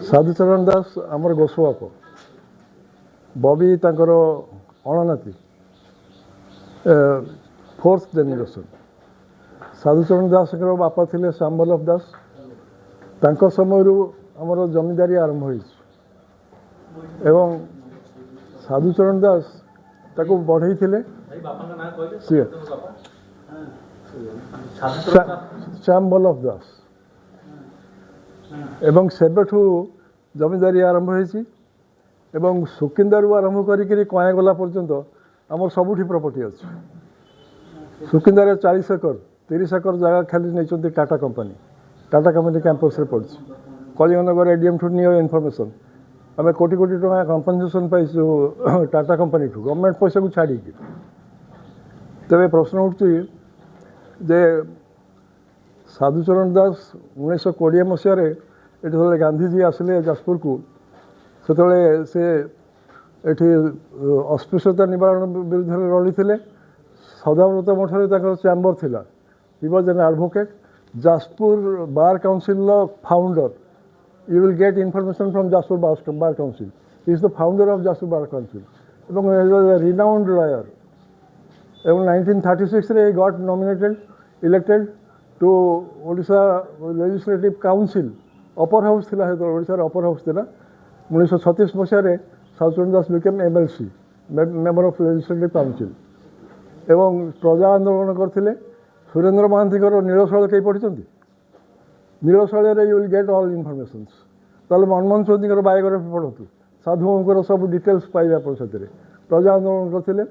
साधुचरण दास आमर गोस्वाप बॉबी तांकर अणनाती fourth generation Sadhucharan दास बापा थे श्यामवल्लभ दास तांको समय आमर जमींदारी आरंभ हो साधुचरण दास ताको बढ़ई थे श्यामवल्लभ दास एवं सेबठू जमींदारी आरंभ हो सुकिंदारू आरंभ कर कयागला पर्यंत आमर सबुठी प्रॉपर्टी अच्छी सुकिंदार 40 एकर 30 एकर जगह खाली नहीं टाटा कंपनी कैंपस रे पड़ी कलिंगनगर एडीएम ठू नहीं इनफॉरमेशन आम कोटी कोटी टका कंपनसेसन पाइछु टाटा कंपनी ठू गवर्नमेंट पैसा को छाड़ी तेरे प्रश्न उठुची जे साधुचरण दास 1920 मसीह ये गांधीजी आसिले जाजपुर को से अस्पृश्यता निवारण विरुद्ध लड़ी थे सदाव्रत मठर चैम्बर थिला he was an advocate Jajpur bar council founder you will get information from Jajpur bar council he is the founder of Jajpur bar council renowned lawyer एवं 1936 रे got nominated elected to Odisha legislative council upper house थिला Odisha upper house थिला 1936 मसीह Sadhucharan Das became MLC member of legislative council एवं प्रजा आंदोलन करते सुरेंद्र महांती नीलशैल कई पढ़ी Nilashaila you will get all information ताल मनमोहन चौधरी बायोग्राफी पढ़तु साधुओं सब डिटेल्स पाइबे आप प्रजा आंदोलन करते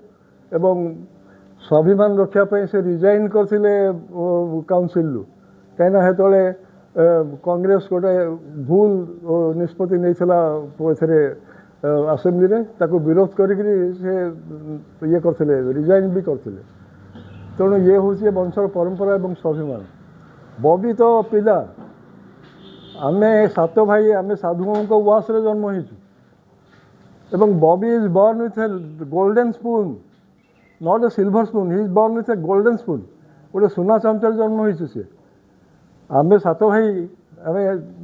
स्वाभिमान रक्षापी से रिजाइन करते काउंसिल कहीं कांग्रेस गोटे भूल निष्पत्ति नहीं आसेम्बली विरोध कर ये करते रिजाइन भी करते तेणु ये हूँ वंशर परंपरा और स्वाभिमान बॉबी तो पिला आम 7 भाई आम साधुओं को उआस रे जन्म हो Bobby is born with A golden spoon not a silver spoon he is born with A golden spoon गोटे सुना चामचार जन्म हो सी आम 7 भाई आम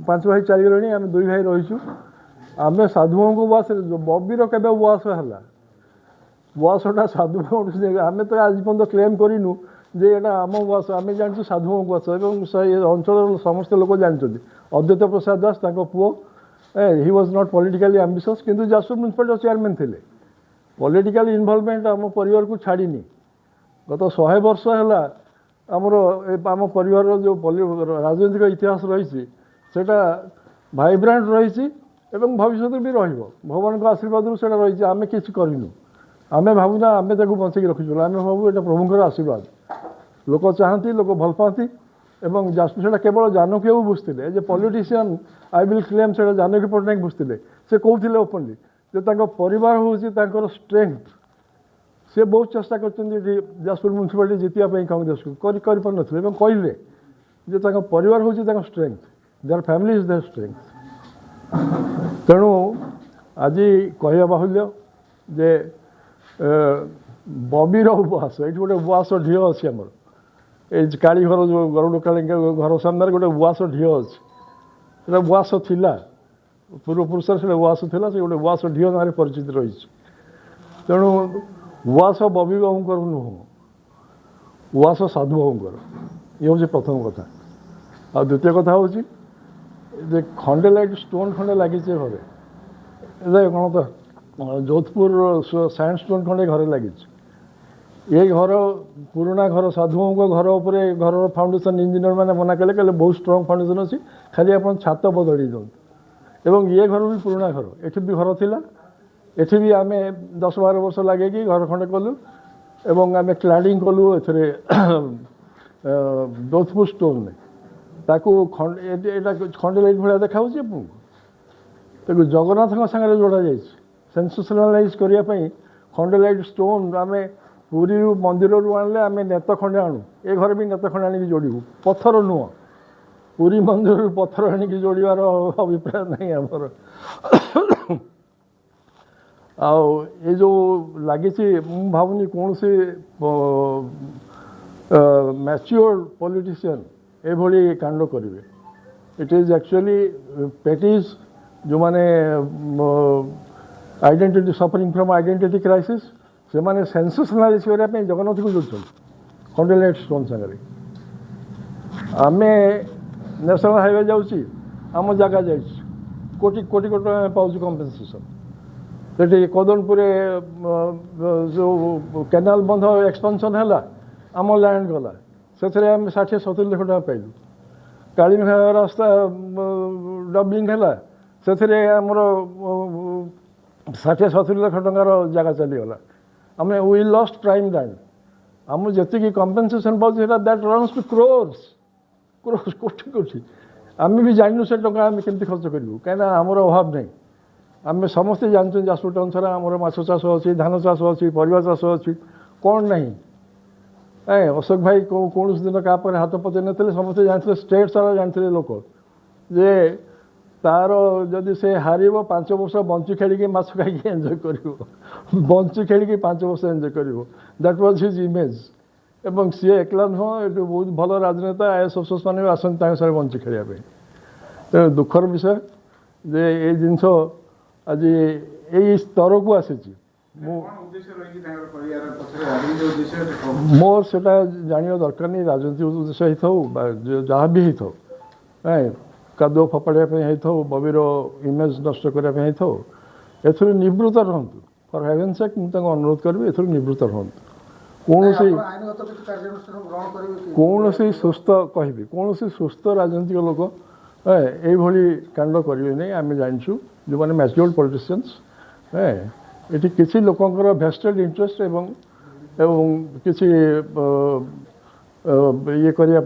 5 भाई चलीगले आम 2 भाई रहीचु आम साधुओं को उआस बॉबीर के उआस है उआसटा साधु आम तो आज पर्यटन क्लेम करूँ जे यहाँ आम उआस आम जानूँ साधुओं उआस अंचल समस्त लोक जानते अद्वैत प्रसाद दास पुओ he was not politically ambitious किंतु जाजपुर म्युनिसिपालिटी चेयरमैन थे पॉलिटिकल इन्वॉल्वमेंट आम परिवार को छाड़ी गत 100 वर्ष है आमर आम परिवार जो राजनीतिक इतिहास रही वाइब्रांट रही भविष्य भी भगवान का आशीर्वाद से रही आम कि करूँ आम भावना आम बंचेक रखीचु आम भावु ये प्रभुंर आशीर्वाद लोक चाहती लोक भल पाती एवं जाजपुर से केवल जानकी बाबू बुझते जे पॉलिटिशियन आई विल क्लेम से जानकी पट्टनायक बुझते से कहते ओपनली जो परिवार हूँ स्ट्रेंथ से बहुत चेष्टा कर जाजपुर म्युनिसिपालिटी जितिया कांग्रेस को कर कहले जो परिवार हूँ strength their family is their strength तेणु आज कह बाहुल्य जे बॉबीर उआस ये गोटे उआस ढील अच्छी आमर ये काली घर जो गरुड़ काली घर सामने गोटे उआस ढील अच्छे उआस थिला पूर्वपुरुष से उआस थिला से गोटे उआस ढील ना परिचित रही तेणु उआस बॉबी बाबूंकर नुह उआस साधु बाबूंकर ये हूँ प्रथम कथा आ द्वितीय कथा हूँ खंडे लाइट स्टोन खंडे लगी घरे कौन तो जोधपुर सैंडस्टोन खंडे घरे लगी ये घर पुराना घर साधुओं को घर उपर घर फाउंडेशन इंजीनियर मैंने मना कले बहुत स्ट्रॉन्ग फाउंडेशन अच्छी खाली आप छात बदली दिखाँ एवं ये घर भी पुराना घर ये भी घर थिला एठी भी आम 10-12 वर्ष लगे कि घर खंडे कलु एवं आम क्लाडिंग कलु ए जोधपुर स्टोन में ताकू खंडे लाइट भाया देखा आपको जगन्नाथ सागर जोड़ा जाए सेंसेशनलाइज करने खंडे लाइट स्टोन आम पुरी मंदिर आने आम नेत खंडे आणु ए घर भी नेत खंडे आनिक जोड़ू पत्थर नुह पुरी मंदिर पत्थर आनिक जोड़ार अभिप्राय नहीं आमर ये जो लगी भावनी कौन से मैच्योर पॉलिटिशियन एभली कांड करेंगे इट इज एक्चुअली पेटिज जो माने identity suffering from identity crisis से माने सेंसेशनलाइज करने पे जगन्नाथ को जोड़छन कंडोलेंस स्टोन संगे आमे नेशनल हाईवे जाउची आम जगह जाइछ कोटी कोटी कोटी पाउछ कंपेंसेशन सेठी कदनपुर जो कैनाल बंध एक्सपेंशन है आम लैंड गला से आम 60-70 लाख टका पाइलु कालीमेघा रास्ता डबलिंग है से आमर 60-70 लाख टकार जगह चलीगला आम वी लस्ट प्राइम लैंड आम जी कंपेनसेशन पाँच that runs to crores crores कोटी कोटी आम भी जानू से टाँग आम केमती खर्च करूँ कहीं आमर अभाव नहीं आम समस्ते जानते जाजपुर टाउन सारा आमर माछ चाष अच्छी धान चाष अच्छी परिवा चाष अच्छी कौन नहीं अशोक भाई कौन दिन क्या हाथ पचे ना समस्ते जानते स्टेट सारा जानते लोक जे तार जदि से हार 5 वर्ष बंची खेल माछ खाई एंजॉय कर बंची खेल 5 वर्ष एंजॉय कर दैट वाज हिज इमेज एवं सी एकला नुह ये बहुत भल राजनेता आईएएस अफसर्स मैंने आसते सारे बंची खेलने तेणु दुखर विषय जे ये जिनस आज यही स्तर को आसी मोर से जाना दरकार नहीं राजनीति उद्देश्य हो जहाँ भी हो कादुआ फपाड़ा हो बबीर इमेज नष्ट करने एथुर निवृत्त रुहतु फॉर हेवन सेक मुझे अनुरोध करी एथुर निवृत्त रुहतु कौन सुस्थ कहि कौन सुस्थ राजनीतिक लोक ये कांड करेंगे नहीं आम जानूँ जो मैंने मैच्योर्ड पॉलिटिशियंस ये किसी लोकंर भेस्टेड इंटरेस्ट एवं किसी ये करने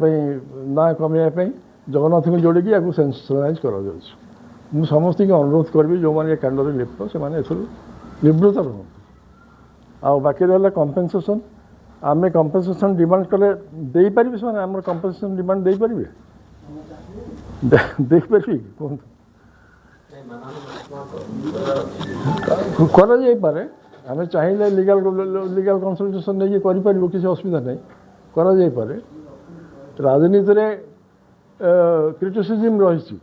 ना कमाई जगन्नाथ को जोड़ी या सेंसलाइज कर समस्त अनुरोध करी जो मैंने कांड लिप्त से निवृत्त रुहतु आ बाकी रहा कंपेनसेशन आम कंपेनसेशन डिमांड कले दे पारे से आम कंपेनसेशन डिमांड दे पारे देखिए कहूँ करे आम चाहिए लीगल कंसल्टेशन नहीं करें किसी असुविधा नहीं करे राजनीति रे क्रिटिसिजम रही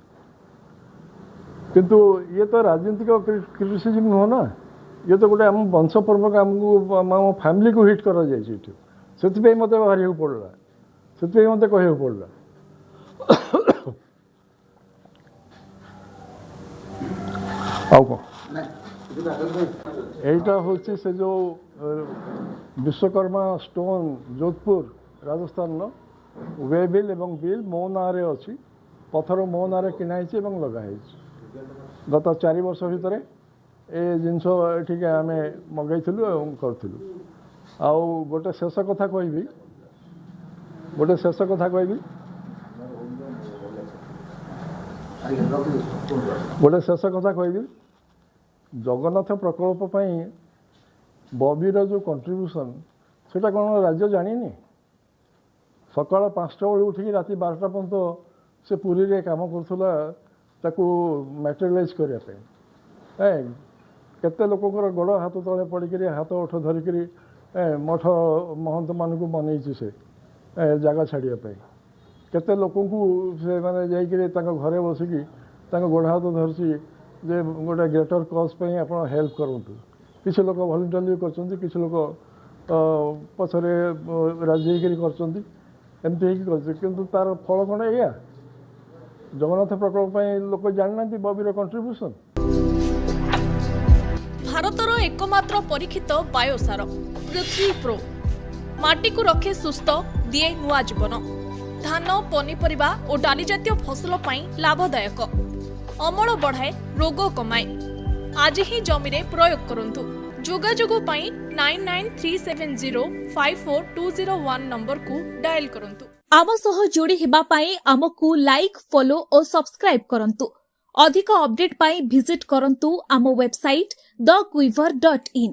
किंतु ये तो राजनीतिक क्रिटिसिजम नुह ना ये तो गोटे आम वंश पर्वक आमको आम फैमिली को हिट कर से मत बाहर पड़ा से मत कह पड़ा यहीटा हूँ से जो विश्वकर्मा स्टोन जोधपुर राजस्थान वेबिल एवं बिल मो ना अच्छी पथर मो ना किनाई लगाई गत 4 वर्ष भितर ए जिनस ये आम मगैलु करूँ आउ गोटे शेष कथा कहि गोटे शेष कथा कहि गोटे शेष कथा कहि जगन्नाथ प्रकल्प बबीर जो कंट्रीब्यूशन सेटा कौन राज्य जानी सकाल 5टा बेलू उठिक राति 12टा पर्यंत से पुरी रे काम करूला ताकू मैटेरियलाइज करने केते लोकंर गोड़ हाथ तले पड़क हाथ उठ धरिक मठ महंत मान को बनई से जगह छाड़ापी केते लोक से मैंने जाकर घरे बसिकी गोड़ हाथ धरसी जे गोटे ग्रेटर कज आप हेल्प करूँ किसी लोग भलेंटरी कर लोक पछरे राजी करमती किंतु तार फल कौन या जगन्नाथ प्रकल्प लोक जाना बबीर कंट्रीब्यूशन भारतर एकमात्र परीक्षित बायोसार पृथ्वी प्रो माटी को रखे सुस्थ दिए नुआ जीवन धान पनीपरिबा और डाली जातीय फसल पाई लाभदायक अमल बढ़ाए रोग कमाए आज ही जमी रे प्रयोग करंतु जोगाजोग पाई 9937054201 नंबर को डायल करंतु आम सह जोड़ी हेबा पाई आमको लाइक फॉलो और सब्सक्राइब करंतु अधिक अपडेट पाई विजिट करंतु आम वेबसाइट thequiver.in